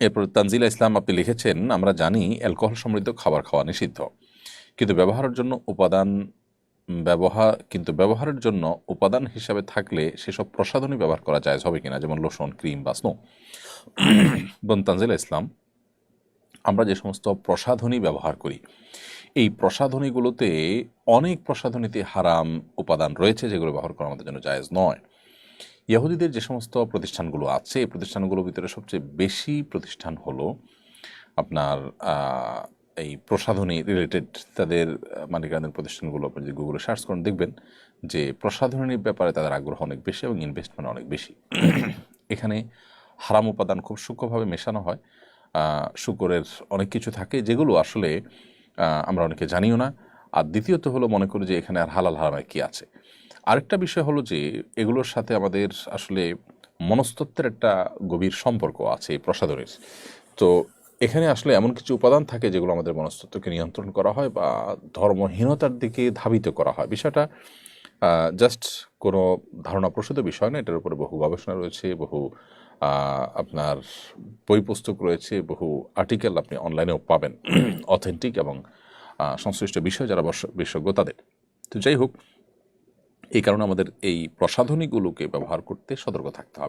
এরপর তানজিলা ইসলাম আপনি লিখেছেন, আমরা জানি অ্যালকোহল সমৃদ্ধ খাবার খাওয়া নিষিদ্ধ, কিন্তু ব্যবহারের জন্য উপাদান হিসাবে থাকলে সেসব প্রসাধনী ব্যবহার করা জায়েজ হবে কিনা, যেমন লোশন, ক্রিম বা স্নো। বোন তানজিলা ইসলাম, আমরা যে সমস্ত প্রসাধনী ব্যবহার করি, এই প্রসাধনীগুলোতে অনেক প্রসাধনীতে হারাম উপাদান রয়েছে, যেগুলো ব্যবহার করা আমাদের জন্য জায়েজ নয়। ইহুদিদের যে সমস্ত প্রতিষ্ঠানগুলো আছে, এই প্রতিষ্ঠানগুলোর ভিতরে সবচেয়ে বেশি প্রতিষ্ঠান হলো আপনার এই প্রসাধনী রিলেটেড তাদের মালিকানাধীন প্রতিষ্ঠানগুলো। আপনি যদি গুগলে সার্চ করেন দেখবেন যে প্রসাধনীর ব্যাপারে তাদের আগ্রহ অনেক বেশি এবং ইনভেস্টমেন্ট অনেক বেশি। এখানে হারাম উপাদান খুব সূক্ষ্মভাবে মেশানো হয়। শুকরের অনেক কিছু থাকে যেগুলো আসলে আমরা অনেকে জানিও না। আর দ্বিতীয়ত হলো, মনে করি যে এখানে আর হালাল হারামের কী আছে। আরেকটা বিষয় হলো যে এগুলোর সাথে আমাদের আসলে মনস্তত্ত্বের একটা গভীর সম্পর্ক আছে এই প্রসাধনীর। তো এখানে আসলে এমন কিছু উপাদান থাকে যেগুলো আমাদের মনস্তত্ত্বকে নিয়ন্ত্রণ করা হয় বা ধর্মহীনতার দিকে ধাবিত করা হয়। বিষয়টা জাস্ট কোনো ধারণাপ্রসূত বিষয় না, এটার উপরে বহু গবেষণা রয়েছে, বহু আপনার বই পুস্তক রয়েছে, বহু আর্টিকেল আপনি অনলাইনেও পাবেন অথেন্টিক এবং সংশ্লিষ্ট বিষয় যারা বিশেষজ্ঞ তাদের। তো যাই হোক, এই কারণে আমাদের এই প্রসাধনীগুলোকে ব্যবহার করতে সতর্ক থাকতে হবে।